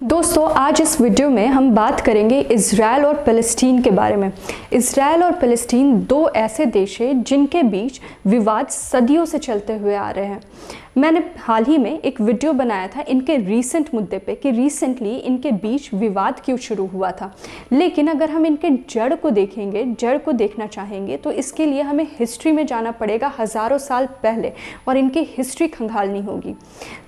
दोस्तों आज इस वीडियो में हम बात करेंगे इज़राइल और फ़लस्तीन के बारे में। इज़राइल और फ़लस्तीन दो ऐसे देश हैं जिनके बीच विवाद सदियों से चलते हुए आ रहे हैं। मैंने हाल ही में एक वीडियो बनाया था इनके रीसेंट मुद्दे पे कि रिसेंटली इनके बीच विवाद क्यों शुरू हुआ था। लेकिन अगर हम इनके जड़ को देखेंगे, जड़ को देखना चाहेंगे तो इसके लिए हमें हिस्ट्री में जाना पड़ेगा हज़ारों साल पहले और इनकी हिस्ट्री खंगालनी होगी।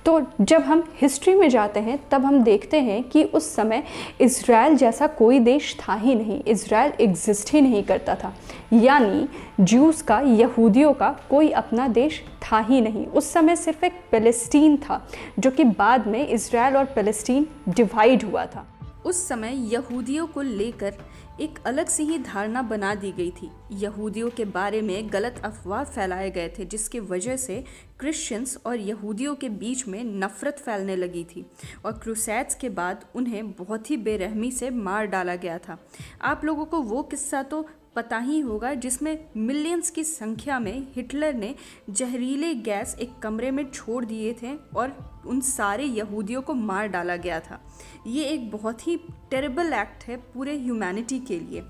तो जब हम हिस्ट्री में जाते हैं तब हम देखते हैं कि उस समय इज़राइल जैसा कोई देश था ही नहीं, इज़राइल एग्जिस्ट ही नहीं करता था, यानी ज्यूज़ का, यहूदियों का कोई अपना देश था ही नहीं। उस समय सिर्फ एक फ़लस्तीन था जो कि बाद में इज़राइल और फ़लस्तीन डिवाइड हुआ था। उस समय यहूदियों को लेकर एक अलग सी ही धारणा बना दी गई थी। यहूदियों के बारे में गलत अफवाह फैलाए गए थे जिसकी वजह से क्रिश्चियंस और यहूदियों के बीच में नफ़रत फैलने लगी थी और क्रूसेड्स के बाद उन्हें बहुत ही बेरहमी से मार डाला गया था। आप लोगों को वो किस्सा तो पता ही होगा जिसमें मिलियंस की संख्या में हिटलर ने जहरीले गैस एक कमरे में छोड़ दिए थे और उन सारे यहूदियों को मार डाला गया था। ये एक बहुत ही टेरिबल एक्ट है पूरे ह्यूमैनिटी के लिए।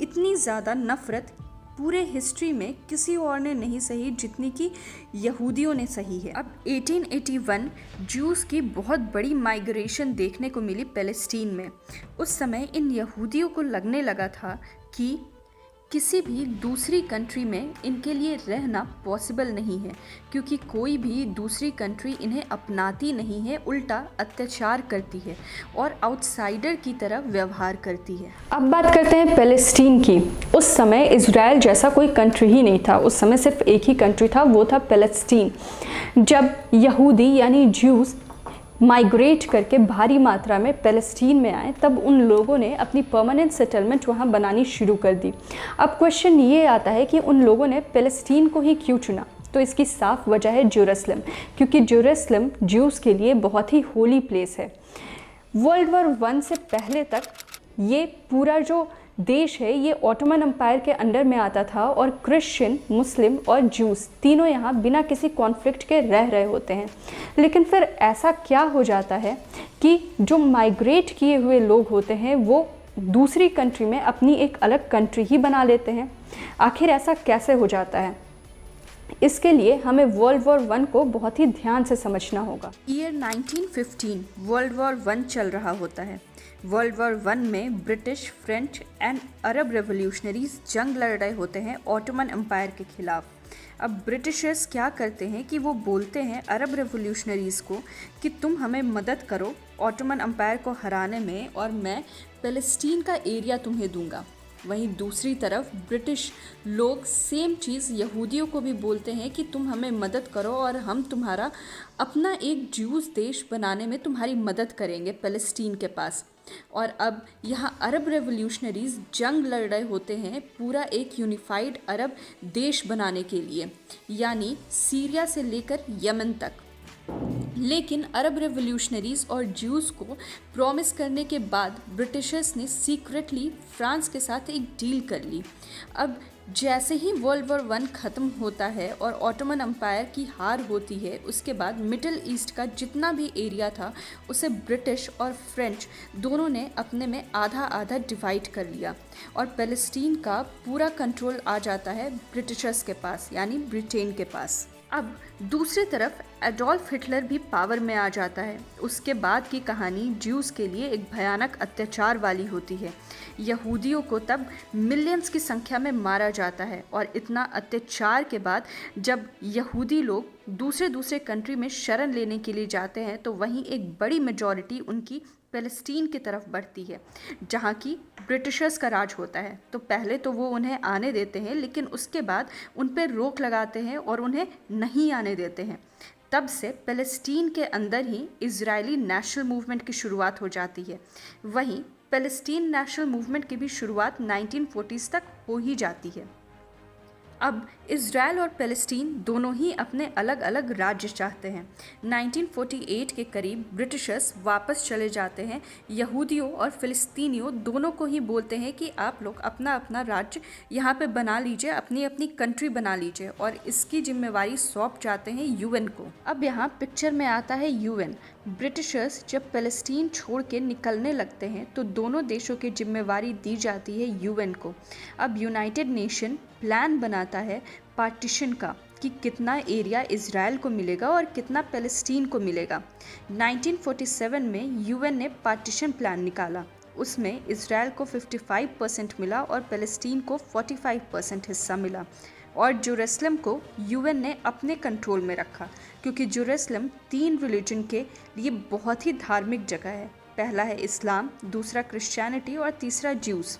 इतनी ज़्यादा नफ़रत पूरे हिस्ट्री में किसी और ने नहीं सही जितनी कि यहूदियों ने सही है। अब 1881 ज्यूज़ की बहुत बड़ी माइग्रेशन देखने को मिली फ़लस्तीन में। उस समय इन यहूदियों को लगने लगा था कि किसी भी दूसरी कंट्री में इनके लिए रहना पॉसिबल नहीं है, क्योंकि कोई भी दूसरी कंट्री इन्हें अपनाती नहीं है, उल्टा अत्याचार करती है और आउटसाइडर की तरह व्यवहार करती है। अब बात करते हैं फ़लस्तीन की। उस समय इज़राइल जैसा कोई कंट्री ही नहीं था, उस समय सिर्फ एक ही कंट्री था, वो था फ़लस्तीन। जब यहूदी यानी ज्यूज़ माइग्रेट करके भारी मात्रा में फ़लस्तीन में आए तब उन लोगों ने अपनी परमानेंट सेटलमेंट वहाँ बनानी शुरू कर दी। अब क्वेश्चन ये आता है कि उन लोगों ने फ़लस्तीन को ही क्यों चुना? तो इसकी साफ वजह है जेरूसलम, क्योंकि जेरूसलम ज्यूज़ के लिए बहुत ही होली प्लेस है। वर्ल्ड वॉर 1 से पहले तक ये पूरा जो देश है ये ऑटोमन एम्पायर के अंडर में आता था और क्रिश्चियन, मुस्लिम और ज्यूज़ तीनों यहाँ बिना किसी कॉन्फ्लिक्ट के रह रहे होते हैं। लेकिन फिर ऐसा क्या हो जाता है कि जो माइग्रेट किए हुए लोग होते हैं वो दूसरी कंट्री में अपनी एक अलग कंट्री ही बना लेते हैं। आखिर ऐसा कैसे हो जाता है? इसके लिए हमें वर्ल्ड वॉर 1 को बहुत ही ध्यान से समझना होगा। ईयर 1915 वर्ल्ड वॉर 1 चल रहा होता है। वर्ल्ड वॉर 1 में British, French and Arab revolutionaries जंग लड़ रहे होते हैं ऑटोमन एम्पायर के खिलाफ। अब ब्रिटिशर्स क्या करते हैं कि वो बोलते हैं अरब रेवोल्यूशनरीज़ को कि तुम हमें मदद करो ऑटोमन एम्पायर को हराने में और मैं फ़लस्तीन का एरिया तुम्हें दूंगा। वहीं दूसरी तरफ ब्रिटिश लोग सेम चीज़ यहूदियों को भी बोलते हैं कि तुम हमें मदद करो और हम तुम्हारा अपना एक ज्यूज़ देश बनाने में तुम्हारी मदद करेंगे फ़लस्तीन के पास। और अब यहाँ अरब रेवोल्यूशनरीज़ जंग लड़ रहे होते हैं पूरा एक यूनिफाइड अरब देश बनाने के लिए, यानी सीरिया से लेकर यमन तक। लेकिन अरब रेवोल्यूशनरीज़ और ज्यूज़ को प्रॉमिस करने के बाद ब्रिटिशर्स ने सीक्रेटली फ्रांस के साथ एक डील कर ली। अब जैसे ही वर्ल्ड वॉर 1 ख़त्म होता है और ऑटोमन एम्पायर की हार होती है, उसके बाद मिडिल ईस्ट का जितना भी एरिया था उसे ब्रिटिश और फ्रेंच दोनों ने अपने में आधा आधा डिवाइड कर लिया और फ़लस्तीन का पूरा कंट्रोल आ जाता है ब्रिटिशर्स के पास, यानी ब्रिटेन के पास। अब दूसरी तरफ एडोल्फ हिटलर भी पावर में आ जाता है। उसके बाद की कहानी ज्यूज़ के लिए एक भयानक अत्याचार वाली होती है। यहूदियों को तब मिलियंस की संख्या में मारा जाता है और इतना अत्याचार के बाद जब यहूदी लोग दूसरे कंट्री में शरण लेने के लिए जाते हैं तो वहीं एक बड़ी मेजॉरिटी उनकी फ़लस्तीन की तरफ बढ़ती है जहाँ की ब्रिटिशर्स का राज होता है। तो पहले तो वो उन्हें आने देते हैं, लेकिन उसके बाद उन पर रोक लगाते हैं और उन्हें नहीं आने देते हैं। तब से फ़लस्तीन के अंदर ही इजरायली नेशनल मूवमेंट की शुरुआत हो जाती है। वहीं फ़लस्तीन नेशनल मूवमेंट की भी शुरुआत 1940s तक हो ही जाती है। अब इज़राइल और फ़लस्तीन दोनों ही अपने अलग अलग राज्य चाहते हैं। 1948 के करीब ब्रिटिशर्स वापस चले जाते हैं। यहूदियों और फ़िलिस्तीनियों दोनों को ही बोलते हैं कि आप लोग अपना अपना राज्य यहाँ पे बना लीजिए, अपनी अपनी कंट्री बना लीजिए, और इसकी जिम्मेवारी सौंप जाते हैं यूएन को। अब यहाँ पिक्चर में आता है यूएन। ब्रिटिशर्स जब फ़लस्तीन छोड़ के निकलने लगते हैं तो दोनों देशों की जिम्मेवारी दी जाती है यूएन को। अब यूनाइटेड नेशन प्लान बनाता है पार्टीशन का कि कितना एरिया इज़राइल को मिलेगा और कितना फ़लस्तीन को मिलेगा। 1947 में यूएन ने पार्टीशन प्लान निकाला। उसमें इज़राइल को 55% मिला और फ़लस्तीन को 45% हिस्सा मिला, और जेरूसलम को यूएन ने अपने कंट्रोल में रखा, क्योंकि जेरूसलम 3 रिलीजन के लिए बहुत ही धार्मिक जगह है। पहला है इस्लाम, दूसरा क्रिश्चियनिटी और तीसरा ज्यूज़।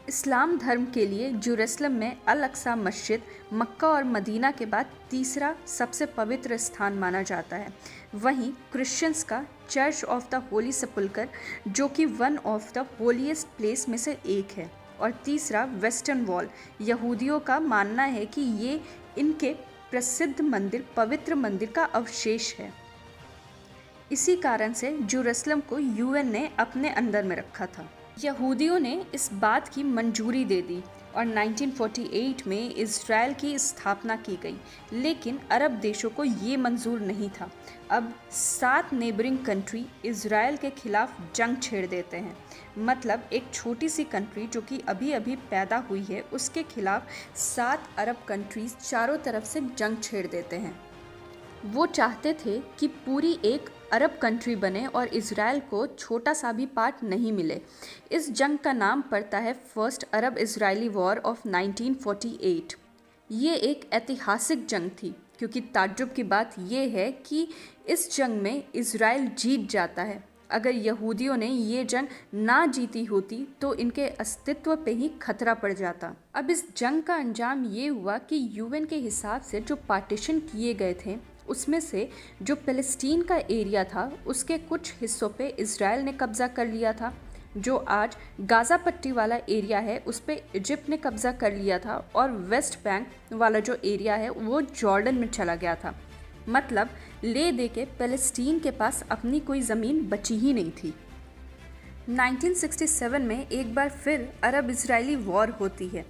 इस्लाम धर्म के लिए जेरूसलम में अल अक्सा मस्जिद मक्का और मदीना के बाद तीसरा सबसे पवित्र स्थान माना जाता है। वहीं क्रिश्चियंस का चर्च ऑफ द होली सेपुल्कर, जो कि one of the holiest place में से एक है, और तीसरा वेस्टर्न वॉल। यहूदियों का मानना है कि ये इनके प्रसिद्ध मंदिर, पवित्र मंदिर का अवशेष है। इसी कारण से जेरूसलम को यूएन ने अपने अंदर में रखा था। यहूदियों ने इस बात की मंजूरी दे दी और 1948 में इज़राइल की स्थापना की गई, लेकिन अरब देशों को ये मंजूर नहीं था। अब 7 नेबरिंग कंट्री इज़राइल के खिलाफ जंग छेड़ देते हैं। मतलब एक छोटी सी कंट्री जो कि अभी अभी पैदा हुई है, उसके खिलाफ 7 अरब कंट्रीज़ चारों तरफ से जंग छेड़ देते हैं। वो चाहते थे कि पूरी एक अरब कंट्री बने और इज़राइल को छोटा सा भी पार्ट नहीं मिले। इस जंग का नाम पड़ता है first Arab Israeli war of 1948। ये एक ऐतिहासिक जंग थी, क्योंकि ताज्जुब की बात ये है कि इस जंग में इज़राइल जीत जाता है। अगर यहूदियों ने ये जंग ना जीती होती तो इनके अस्तित्व पे ही खतरा पड़ जाता। अब इस जंग का अंजाम ये हुआ कि यूएन के हिसाब से जो पार्टीशन किए गए थे, उसमें से जो फ़लस्तीन का एरिया था उसके कुछ हिस्सों पे इज़राइल ने कब्ज़ा कर लिया था। जो आज गाज़ा पट्टी वाला एरिया है उस पे इजिप्ट ने कब्ज़ा कर लिया था, और वेस्ट बैंक वाला जो एरिया है वो जॉर्डन में चला गया था। मतलब ले दे के फ़लस्तीन के पास अपनी कोई ज़मीन बची ही नहीं थी। 1967 में एक बार फिर अरब इज़राइली वॉर होती है,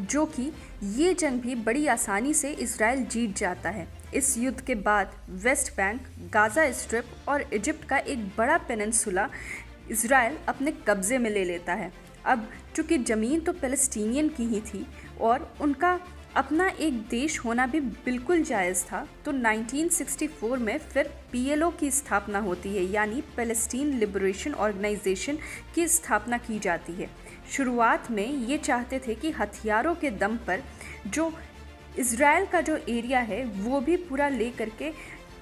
जो कि ये जंग भी बड़ी आसानी से इज़राइल जीत जाता है। इस युद्ध के बाद वेस्ट बैंक, गाज़ा स्ट्रिप और इजिप्ट का एक बड़ा पेनिनसुला इज़राइल अपने कब्ज़े में ले लेता है। अब चूँकि ज़मीन तो फ़लस्तीनियन की ही थी और उनका अपना एक देश होना भी बिल्कुल जायज़ था, तो 1964 में फिर पीएलओ की स्थापना होती है, यानी फ़लस्तीन लिबरेशन ऑर्गेनाइजेशन की स्थापना की जाती है। शुरुआत में ये चाहते थे कि हथियारों के दम पर जो इज़राइल का जो एरिया है वो भी पूरा ले करके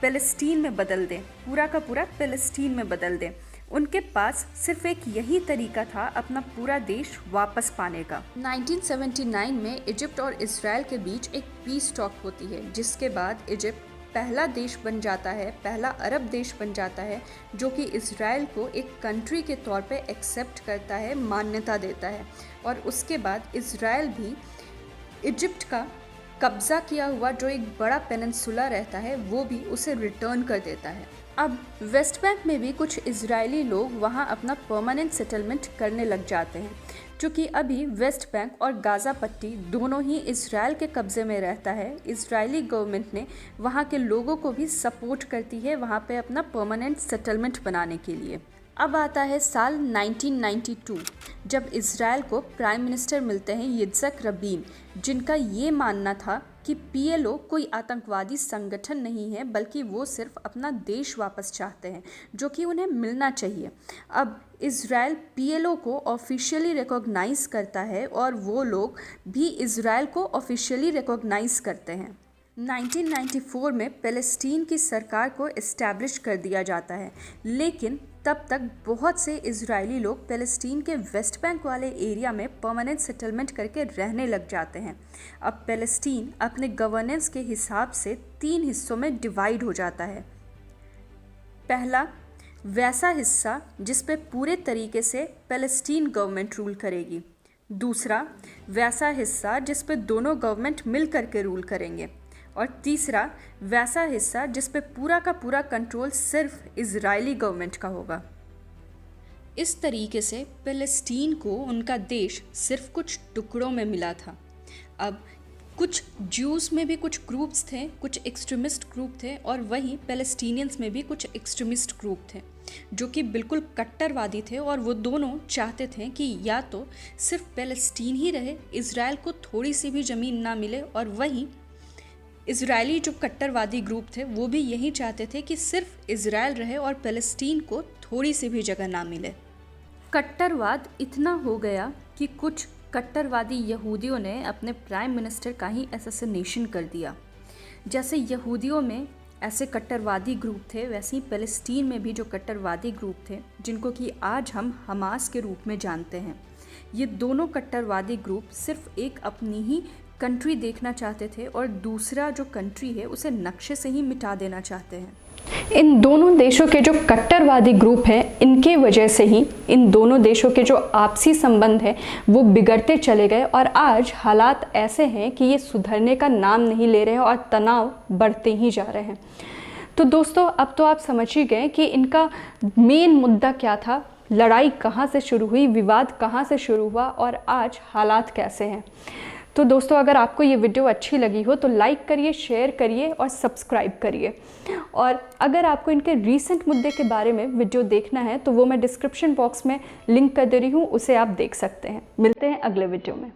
फ़लस्तीन में बदल दें, पूरा का पूरा फ़लस्तीन में बदल दें। उनके पास सिर्फ एक यही तरीका था अपना पूरा देश वापस पाने का। 1979 में इजिप्ट और इज़राइल के बीच एक पीस टॉक होती है, जिसके बाद इजिप्ट पहला देश बन जाता है, पहला अरब देश बन जाता है जो कि इज़राइल को एक कंट्री के तौर पे एक्सेप्ट करता है, मान्यता देता है। और उसके बाद इज़राइल भी इजिप्ट का कब्ज़ा किया हुआ जो एक बड़ा पेनिनसुला रहता है वो भी उसे रिटर्न कर देता है। अब वेस्ट बैंक में भी कुछ इज़राइली लोग वहाँ अपना परमानेंट सेटलमेंट करने लग जाते हैं। चूँकि अभी वेस्ट बैंक और गाज़ा पट्टी दोनों ही इज़राइल के कब्ज़े में रहता है, इज़राइली गवर्नमेंट ने वहाँ के लोगों को भी सपोर्ट करती है वहाँ पे अपना परमानेंट सेटलमेंट बनाने के लिए। अब आता है साल 1992, जब इज़राइल को प्राइम मिनिस्टर मिलते हैं यित्ज़हक रबीन, जिनका ये मानना था कि पीएलओ कोई आतंकवादी संगठन नहीं है, बल्कि वो सिर्फ अपना देश वापस चाहते हैं, जो कि उन्हें मिलना चाहिए। अब इज़राइल पीएलओ को ऑफिशियली रिकॉग्नाइज़ करता है और वो लोग भी इज़राइल को ऑफिशियली रिकॉग्नाइज़ करते हैं। 1994 में फ़लस्तीन की सरकार को इस्टेब्लिश कर दिया जाता है, लेकिन तब तक बहुत से इज़राइली लोग फ़लस्तीन के वेस्ट बैंक वाले एरिया में परमानेंट सेटलमेंट करके रहने लग जाते हैं। अब फ़लस्तीन अपने गवर्नेंस के हिसाब से 3 हिस्सों में डिवाइड हो जाता है। पहला वैसा हिस्सा जिस पे पूरे तरीके से फ़लस्तीन गवर्नमेंट रूल करेगी। दूसरा, वैसा हिस्सा जिस पे दोनों गवर्नमेंट मिल करके रूल करेंगे, और तीसरा, वैसा हिस्सा जिस पे पूरा का पूरा कंट्रोल सिर्फ इजरायली गवर्नमेंट का होगा। इस तरीके से फ़लस्तीन को उनका देश सिर्फ कुछ टुकड़ों में मिला था। अब कुछ ज्यूज़ में भी कुछ ग्रुप्स थे, कुछ एक्सट्रीमिस्ट ग्रुप थे, और वहीं पैलेस्टीनियंस में भी कुछ एक्सट्रीमिस्ट ग्रुप थे जो कि बिल्कुल कट्टरवादी थे, और वो दोनों चाहते थे कि या तो सिर्फ पैलेस्टीन ही रहे, इजराइल को थोड़ी सी भी ज़मीन ना मिले, और वहीं इजरायली जो कट्टरवादी ग्रुप थे वो भी यही चाहते थे कि सिर्फ इजराइल रहे और पैलेस्टीन को थोड़ी सी भी जगह ना मिले। कट्टरवाद इतना हो गया कि कुछ कट्टरवादी यहूदियों ने अपने प्राइम मिनिस्टर का ही असैसिनेशन कर दिया। जैसे यहूदियों में ऐसे कट्टरवादी ग्रुप थे, वैसे ही फ़लस्तीन में भी जो कट्टरवादी ग्रुप थे, जिनको कि आज हम हमास के रूप में जानते हैं, ये दोनों कट्टरवादी ग्रुप सिर्फ एक अपनी ही कंट्री देखना चाहते थे और दूसरा जो कंट्री है उसे नक्शे से ही मिटा देना चाहते हैं। इन दोनों देशों के जो कट्टरवादी ग्रुप हैं, इनके वजह से ही इन दोनों देशों के जो आपसी संबंध है वो बिगड़ते चले गए, और आज हालात ऐसे हैं कि ये सुधरने का नाम नहीं ले रहे हैं और तनाव बढ़ते ही जा रहे हैं। तो दोस्तों, अब तो आप समझ ही गए कि इनका मेन मुद्दा क्या था, लड़ाई कहाँ से शुरू हुई, विवाद कहाँ से शुरू हुआ, और आज हालात कैसे हैं। तो दोस्तों, अगर आपको ये वीडियो अच्छी लगी हो तो लाइक करिए, शेयर करिए और सब्सक्राइब करिए। और अगर आपको इनके रीसेंट मुद्दे के बारे में वीडियो देखना है तो वो मैं डिस्क्रिप्शन बॉक्स में लिंक कर दे रही हूँ, उसे आप देख सकते हैं। मिलते हैं अगले वीडियो में।